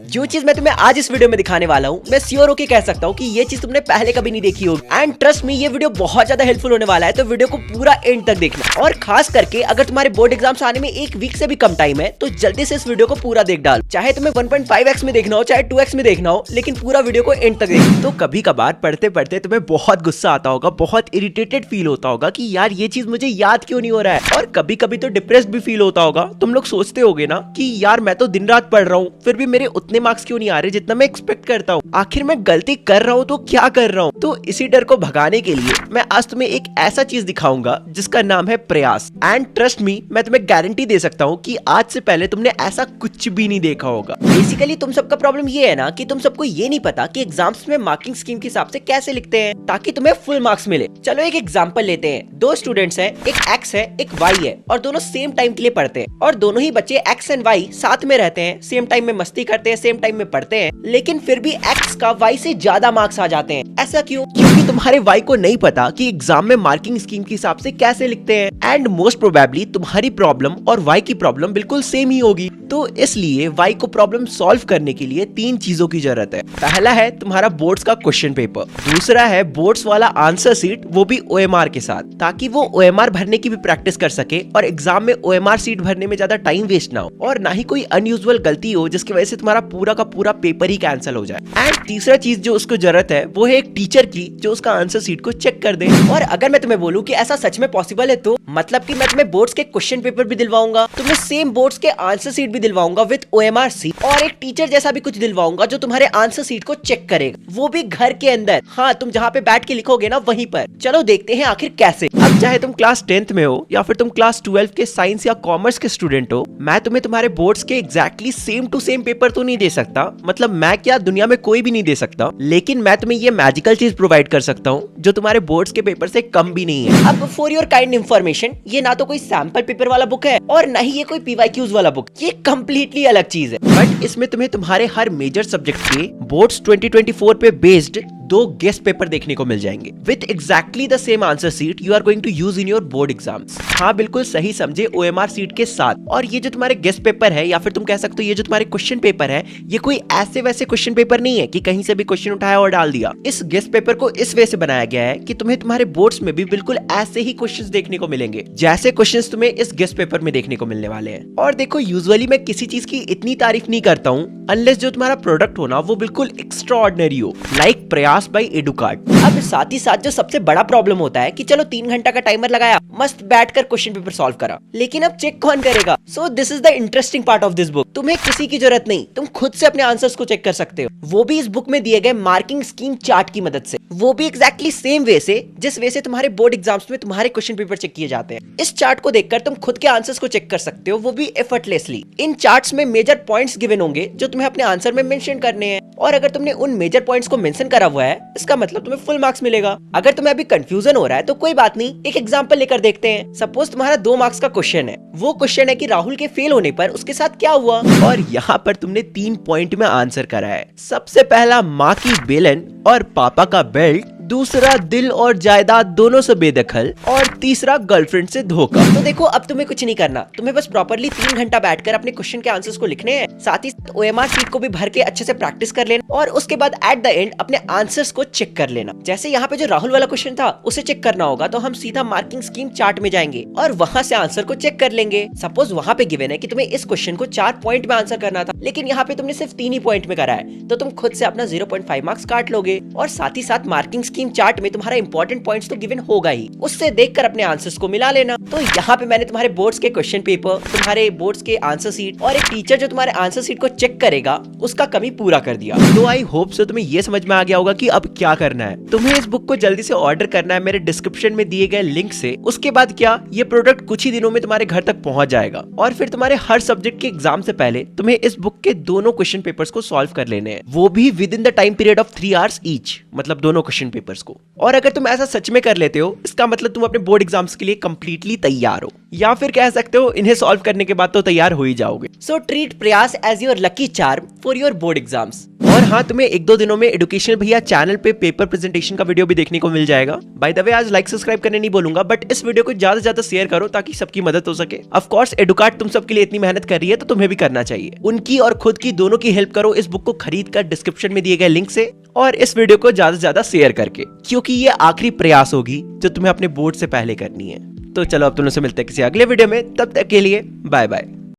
जो चीज मैं तुम्हें आज इस वीडियो में दिखाने वाला हूँ, मैं श्योर होकर कह सकता हूँ कि ये चीज तुमने पहले कभी नहीं देखी होगी। एंड ट्रस्ट मी, ये वीडियो बहुत ज्यादा हेल्पफुल होने वाला है, तो वीडियो को पूरा एंड तक देखना। और खास करके अगर तुम्हारे बोर्ड एग्जाम्स आने में एक वीक से भी कम टाइम है तो जल्दी से इस वीडियो को पूरा देख डाल। चाहे तुम्हें 1.5x में देखना हो, चाहे 2x में देखना हो, लेकिन पूरा वीडियो को एंड तक देखना। तो कभी कभार पढ़ते पढ़ते तुम्हें बहुत गुस्सा आता होगा, बहुत इरिटेटेड फील होता होगा कि यार ये चीज मुझे याद क्यों नहीं हो रहा है। और कभी कभी तो डिप्रेस्ड भी फील होता होगा। तुम लोग सोचते होगे ना कि यार मैं तो दिन रात पढ़ रहा हूँ, फिर भी मेरे उतने मार्क्स क्यों नहीं आ रहे जितना मैं एक्सपेक्ट करता हूँ। आखिर मैं गलती कर रहा हूँ तो क्या कर रहा हूँ। तो इसी डर को भगाने के लिए मैं आज तुम्हें एक ऐसा चीज दिखाऊंगा जिसका नाम है प्रयास। एंड ट्रस्ट मी, मैं तुम्हें गारंटी दे सकता हूँ कि आज से पहले तुमने ऐसा कुछ भी नहीं देखा होगा। बेसिकली तुम सबका प्रॉब्लम ये है ना कि तुम सबको ये नहीं पता कि एग्जाम्स में मार्किंग स्कीम के हिसाब से कैसे लिखते हैं ताकि तुम्हें फुल मार्क्स मिले। चलो एक एग्जांपल लेते हैं। दो स्टूडेंट्स हैं, एक एक्स है एक वाई है, और दोनों सेम टाइम के लिए पढ़ते हैं। और दोनों ही बच्चे एक्स एंड वाई साथ में रहते हैं, सेम टाइम में मस्ती करते हैं, सेम टाइम में पढ़ते हैं, लेकिन फिर भी एक्स का वाई से ज्यादा मार्क्स आ जाते हैं। ऐसा क्यों? क्योंकि तुम्हारे वाई को नहीं पता कि एग्जाम में मार्किंग स्कीम के हिसाब से कैसे लिखते हैं। एंड मोस्ट प्रोबेबली तुम्हारी प्रॉब्लम और वाई की प्रॉब्लम बिल्कुल सेम ही होगी। तो इसलिए वाई को प्रॉब्लम सॉल्व करने के लिए तीन चीजों की जरूरत है। पहला है तुम्हारा बोर्ड्स का क्वेश्चन पेपर, दूसरा है बोर्ड्स वाला आंसर सीट, वो भी ओएमआर के साथ, ताकि वो ओएमआर भरने की भी प्रैक्टिस कर सके और एग्जाम में ओएमआर सीट भरने में ज्यादा टाइम वेस्ट ना हो और ना ही कोई अनयूजुअल गलती हो जिसकी वजह से तुम्हारा पूरा का पूरा पेपर ही कैंसिल हो जाए। एंड तीसरा चीज जो उसको जरूरत है वो है एक टीचर की जो उसका आंसर सीट को चेक कर दे। और अगर मैं तुम्हें बोलूं कि ऐसा सच में पॉसिबल है तो मतलब कि मैं तुम्हें बोर्ड्स के क्वेश्चन पेपर भी दिलवाऊंगा, तुम्हें सेम बोर्ड्स के आंसर सीट भी दिलवाऊंगा विद ओएमआर सीट, और एक टीचर जैसा भी कुछ दिलवाऊंगा जो तुम्हारे आंसर सीट को चेक करेगा, वो भी घर के अंदर। हाँ, तुम जहाँ पे बैठ के लिखोगे ना वहीं पर। चलो देखते हैं आखिर कैसे। अब चाहे तुम क्लास 10th में हो या फिर तुम क्लास 12 के साइंस या कॉमर्स के स्टूडेंट हो, मैं तुम्हें तुम्हारे बोर्ड्स के exactly same to same paper तो नहीं दे सकता, मतलब मैं क्या दुनिया में कोई भी नहीं दे सकता, लेकिन मैं तुम्हें ये मैजिकल चीज प्रोवाइड कर सकता हूँ जो तुम्हारे बोर्ड्स के पेपर से कम भी नहीं है। अब फॉर योर काइंड इंफॉर्मेशन, ये ना तो कोई सैंपल पेपर वाला बुक है और ना ही ये कोई पीवाईक्यूज वाला बुक, ये कम्प्लीटली अलग चीज है। बट इसमें तुम्हें तुम्हारे हर मेजर सब्जेक्ट के बोर्ड्स 2024 पे बेस्ड 2 गेस्ट पेपर देखने को मिल जाएंगे with exactly the same answer sheet you are going to use in your board exams. हाँ, बिल्कुल सही समझे, ओएमआर सीट के साथ। और ये जो तुम्हारे गेस्ट पेपर है या फिर तुम कह सकते हो ये जो तुम्हारे क्वेश्चन पेपर है, ये कोई ऐसे वैसे क्वेश्चन पेपर नहीं है कि कहीं से भी क्वेश्चन उठाया और डाल दिया। इस गेस्ट पेपर को इस वे से बनाया गया है कि तुम्हें तुम्हारे बोर्ड्स में भी बिल्कुल ऐसे ही क्वेश्चंस देखने को मिलेंगे जैसे क्वेश्चंस तुम्हें इस गेस्ट पेपर में देखने को मिलने वाले हैं। और देखो, यूजुअली मैं किसी चीज की इतनी तारीफ नहीं करता हूँ अनलेस जो तुम्हारा प्रोडक्ट हो ना वो बिल्कुल एक्स्ट्राऑर्डिनरी हो, लाइक प्रयास बाय एडुकार्ट। अब साथ ही साथ जो सबसे बड़ा प्रॉब्लम होता है कि चलो 3 घंटा का टाइमर लगाया, मस्त बैठकर क्वेश्चन पेपर सॉल्व करा, लेकिन अब चेक कौन करेगा? So this is the interesting part of this book. तुम्हें किसी की जरूरत नहीं, तुम खुद से अपने आंसर्स को चेक कर सकते हो, वो भी इस बुक में दिए गए मार्किंग स्कीम चार्ट की मदद से, वो भी एग्जैक्टली सेम वे से जिस वे से तुम्हारे बोर्ड एग्जाम्स में तुम्हारे क्वेश्चन पेपर चेक किए जाते हैं। इस चार्ट को देखकर तुम खुद के आंसर्स को चेक कर सकते हो, वो भी एफर्टलेसली। इन चार्ट्स में मेजर पॉइंट्स गिवन होंगे जो तुम्हें अपने आंसर में मेंशन करने हैं, और अगर तुमने उन मेजर पॉइंट्स को मेंशन करा हुआ है इसका मतलब तुम्हें फुल मार्क्स मिलेगा। अगर तुम्हें अभी कंफ्यूजन हो रहा है तो कोई बात नहीं, एक एग्जांपल लेकर देखते हैं। सपोज तुम्हारा 2 मार्क्स का क्वेश्चन है, वो क्वेश्चन है कि राहुल के फेल होने पर उसके साथ क्या हुआ, और यहाँ पर तुमने 3 पॉइंट में आंसर करा है। सबसे पहला माँ की बेलन और पापा का बेल्ट, दूसरा दिल और जायदाद दोनों से बेदखल, और तीसरा गर्लफ्रेंड से धोखा। तो देखो, अब तुम्हें कुछ नहीं करना, तुम्हें बस प्रॉपर्ली 3 घंटा बैठकर अपने क्वेश्चन के आंसर्स को लिखने हैं, साथ ही ओएमआर सीट को भी भर के अच्छे से प्रैक्टिस कर लेना, और उसके बाद एट द एंड अपने आंसर्स को चेक कर लेना। जैसे यहाँ पे जो राहुल वाला क्वेश्चन था उसे चेक करना होगा तो हम सीधा मार्किंग स्कीम चार्ट में जाएंगे और वहां से आंसर को चेक कर लेंगे। सपोज वहां पे गिवन है कि तुम्हें इस क्वेश्चन को 4 पॉइंट में आंसर करना था, लेकिन यहाँ पे तुमने सिर्फ 3 ही पॉइंट में करा है, तो तुम खुद से अपना 0.5 मार्क्स काट लोगे। और साथ ही साथ मार्किंग स्कीम चार्ट में तुम्हारा इंपॉर्टेंट पॉइंट्स तो गिवन होगा ही, उससे देखकर अपने आंसर्स को मिला लेना। तो यहाँ पे मैंने तुम्हारे बोर्ड्स के क्वेश्चन पेपर, तुम्हारे बोर्ड्स के आंसर सीट और एक टीचर जो तुम्हारे आंसर सीट को चेक करेगा उसका कमी पूरा कर दिया। तो आई होप सो तुम्हें ये समझ में आ गया होगा कि अब क्या करना है। तुम्हें इस बुक को जल्दी से ऑर्डर करना है मेरे डिस्क्रिप्शन में दिए गए लिंक से। उसके बाद क्या, ये प्रोडक्ट कुछ ही दिनों में तुम्हारे घर तक पहुंच जाएगा, और फिर तुम्हारे हर सब्जेक्ट के एग्जाम से पहले तुम्हें इस बुक के दोनों क्वेश्चन पेपर्स को सॉल्व कर लेने हैं, वो भी with in the time period of 3 hours each, मतलब दोनों क्वेश्चन पेपर्स को। और अगर तुम ऐसा सच में कर लेते हो इसका मतलब तुम अपने बोर्ड एग्जाम्स के लिए कंप्लीटली तैयार हो, या फिर कह सकते हो इन्हें सॉल्व करने के बाद तो तैयार हो ही जाओगे। So treat Prayas as your lucky charm for your board exams. और हाँ, तुम्हें 1-2 दिनों में एडुकेशनल भैया चैनल पे पेपर प्रेजेंटेशन का वीडियो भी देखने को मिल जाएगा। बाय द वे, आज लाइक सब्सक्राइब करने नहीं बोलूंगा, बट इस वीडियो को ज्यादा से ज्यादा शेयर करो ताकि सबकी मदद हो सके। ऑफ कोर्स एडुकार्ट तुम सबके लिए इतनी मेहनत कर रही है तो तुम्हें भी करना चाहिए। उनकी और खुद की दोनों की हेल्प करो इस बुक को खरीद कर डिस्क्रिप्शन में दिए गए लिंक से, और इस वीडियो को ज्यादा से ज्यादा शेयर करके, क्योंकि ये आखिरी प्रयास होगी जो तुम्हें अपने बोर्ड से पहले करनी है। तो चलो अब तुम लोग से मिलते हैं किसी अगले वीडियो में, तब तक के लिए बाय बाय।